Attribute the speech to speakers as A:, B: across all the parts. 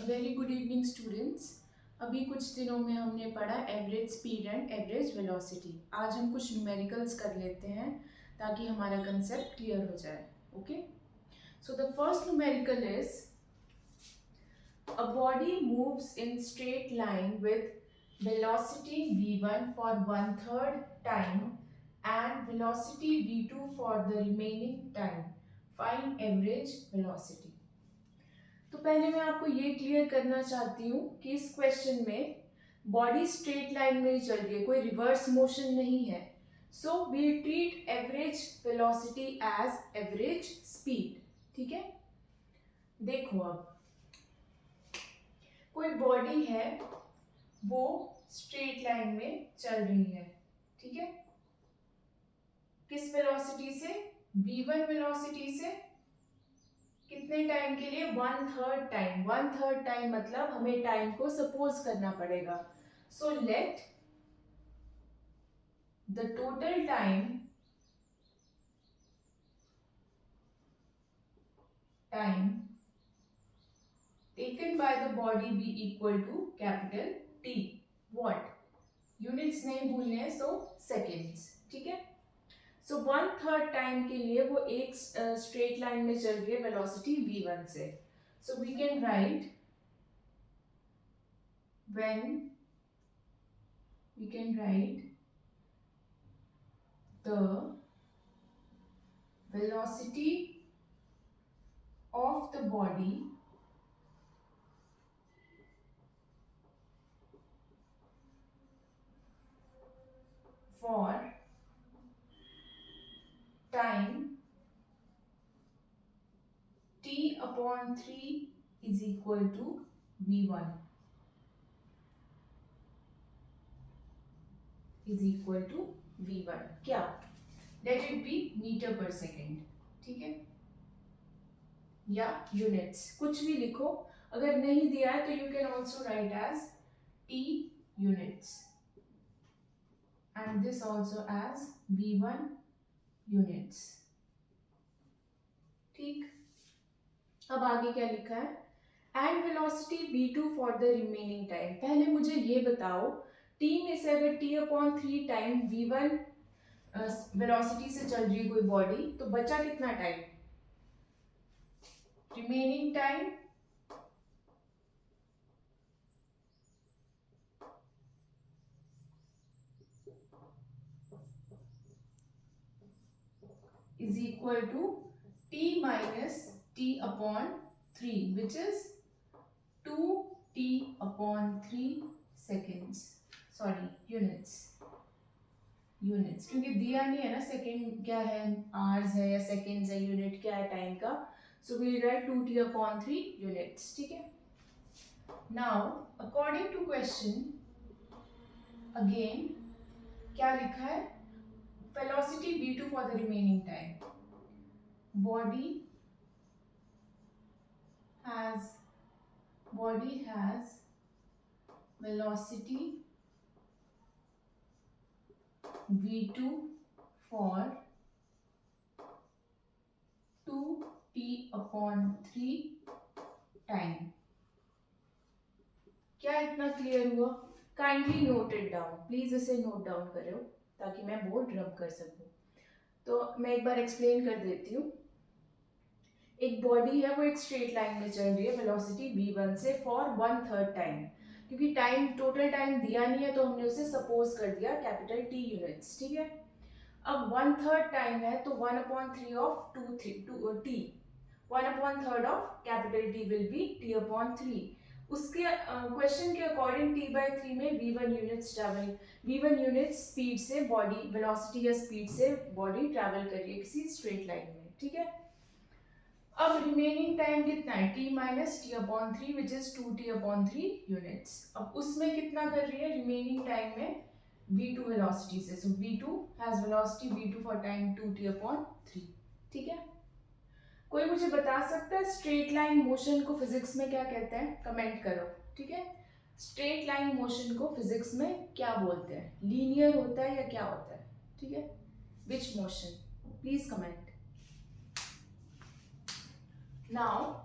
A: Very good evening students. अभी कुछ दिनों में हमने पढ़ा average speed and average velocity. आज हम कुछ न्यूमेरिकल्स कर लेते हैं ताकि हमारा कंसेप्ट क्लियर हो जाए। Okay, so the first numerical is a body moves in straight line with velocity v1 for 1/3 time and velocity v2 for the remaining time. Find average velocity. तो पहले मैं आपको ये क्लियर करना चाहती हूँ कि इस क्वेश्चन में बॉडी स्ट्रेट लाइन में ही चल रही है, कोई रिवर्स मोशन नहीं है। So we treat average velocity as average speed. ठीक है, देखो अब कोई बॉडी है, वो स्ट्रेट लाइन में चल रही है। ठीक है, किस वेलोसिटी से? v1 वेलोसिटी से। कितने टाइम के लिए? 1/3 टाइम। 1/3 टाइम मतलब हमें टाइम को सपोज करना पड़ेगा। So let the total time taken by the body be equal to capital T. What? Units नहीं भूलने हैं, सो सेकेंड्स। ठीक है, सो 1/3 टाइम के लिए वो एक स्ट्रेट लाइन में चल रही है वेलोसिटी v1 से। So we can write when we can write the velocity of the body for time t/3 is equal to v1 is equal to v1। क्या? लेट इट बी मीटर पर second. ठीक है, या units, कुछ भी लिखो। अगर नहीं दिया है तो you can also write as t units and this also as v1 units. ठीक, अब आगे क्या लिखा है? And velocity v2 for the remaining time. पहले मुझे ये बताओ, t में से अगर t/3 टाइम v1 वेलोसिटी से चल रही है कोई बॉडी, तो बचा कितना time? Remaining time is equal to t minus t/3 which is 2t/3 seconds, sorry units, क्योंकि दिया नहीं है ना सेकेंड क्या है, आवर्स है या सेकेंड्स है, यूनिट क्या है टाइम का। So we write 2t/3 units. ठीक है, now according to question again क्या लिखा है? velocity v2 for the remaining time. Body has velocity v2 for 2t/3 time. क्या इतना क्लियर हुआ? Kindly note it down, please इसे नोट डाउन करो ताकि मैं बोर्ड रब कर सकूं। तो मैं एक बार एक्सप्लेन कर देती हूँ। एक बॉडी है, वो एक स्ट्रेट लाइन में चल रही है वेलोसिटी v1 से फॉर 1/3 टाइम। क्योंकि टाइम टोटल टाइम दिया नहीं है तो हमने उसे सपोज कर दिया कैपिटल T यूनिट्स। ठीक है, अब 1/3 टाइम है तो 1/3 of t 1/3 of capital T will be t/3। उसके क्वेश्चन के अकॉर्डिंग t/3 में v1 यूनिट्स स्पीड से बॉडी वेलोसिटी या स्पीड से बॉडी ट्रैवल कर रही है किसी स्ट्रेट लाइन में। ठीक है, अब रिमेनिंग टाइम कितना है? t minus t/3 which is 2t/3 units. अब उसमें कितना कर रही है रिमेनिंग टाइम में? v2 वेलोसिटी से। सो v2 has velocity v2 for time 2t/3। ठीक है, कोई मुझे बता सकता है स्ट्रेट लाइन मोशन को फिजिक्स में क्या कहते हैं? कमेंट करो। ठीक है, स्ट्रेट लाइन मोशन को फिजिक्स में क्या बोलते हैं? लीनियर होता है या क्या होता है? ठीक है, विच मोशन? Please comment. Now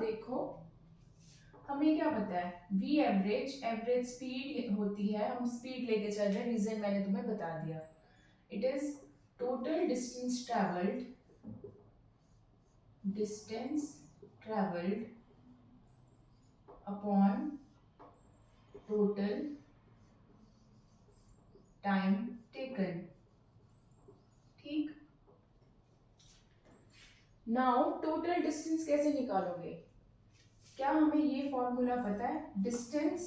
A: देखो, हमें क्या पता है, v एवरेज, एवरेज स्पीड होती है, हम स्पीड लेके चल रहे हैं, रीजन मैंने तुम्हें बता दिया, it is total distance travelled, distance travelled upon total time taken. ठीक, नाउ टोटल डिस्टेंस कैसे निकालोगे? क्या हमें ये फॉर्मूला पता है? Distance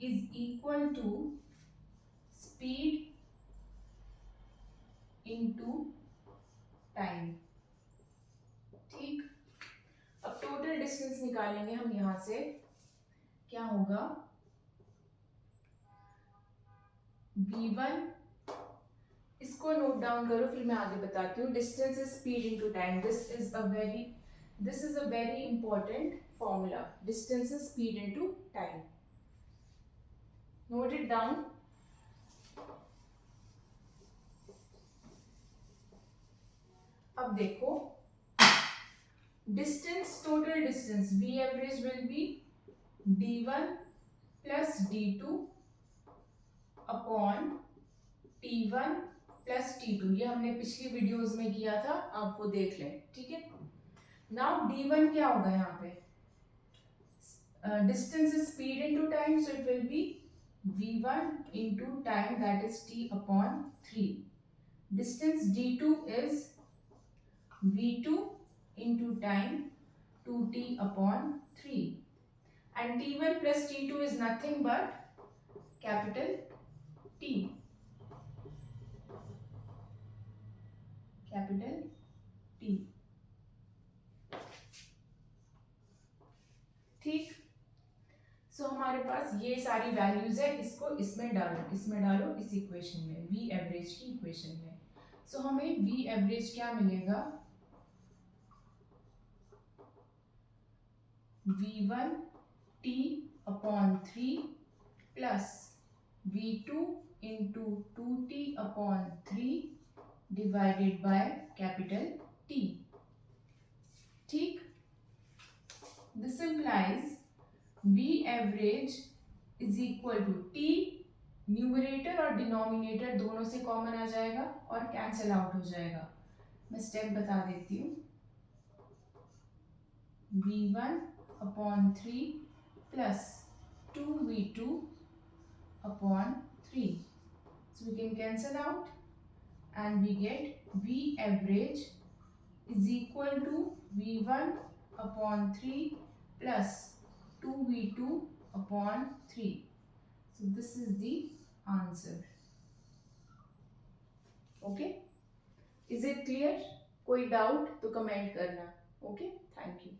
A: is equal to speed into time. ठीक, अब टोटल डिस्टेंस निकालेंगे हम यहां से, क्या होगा, v1, इसको नोट डाउन करो फिर मैं आगे बताती हूँ। Distance is speed into time, this is a very important formula, distance is speed into time, note it down. अब देखो, distance, total distance v average will be d1 plus d2 upon t1 plus t2, ये हमने पिछली videos में किया था, आप वो देख लें। ठीक है, नाउ d1 क्या होगा यहाँ पे, distance is speed into time, so it will be v1 into time, that is t upon 3. Distance d2 is v2 into time, 2t upon 3, and t1 plus t2 is nothing but capital T, capital T। ठीक, सो हमारे पास ये सारी values है, इसको इसमें डालो, इसमें डालो, इस इक्वेशन में, v एवरेज की इक्वेशन में। सो हमें v एवरेज क्या मिलेगा, v1 t upon 3 plus v2 into 2t upon 3 divided by capital T। ठीक, this implies v average is equal to t, numerator और डिनोमिनेटर दोनों से कॉमन आ जाएगा और कैंसिल आउट हो जाएगा। मैं स्टेप बता देती हूँ, v1 upon 3 plus 2v2 upon 3, so we can cancel out and we get v average is equal to v1 upon 3 plus 2v2 upon 3, so this is the answer। okay, is it clear? कोई doubt तो comment करना। okay, thank you।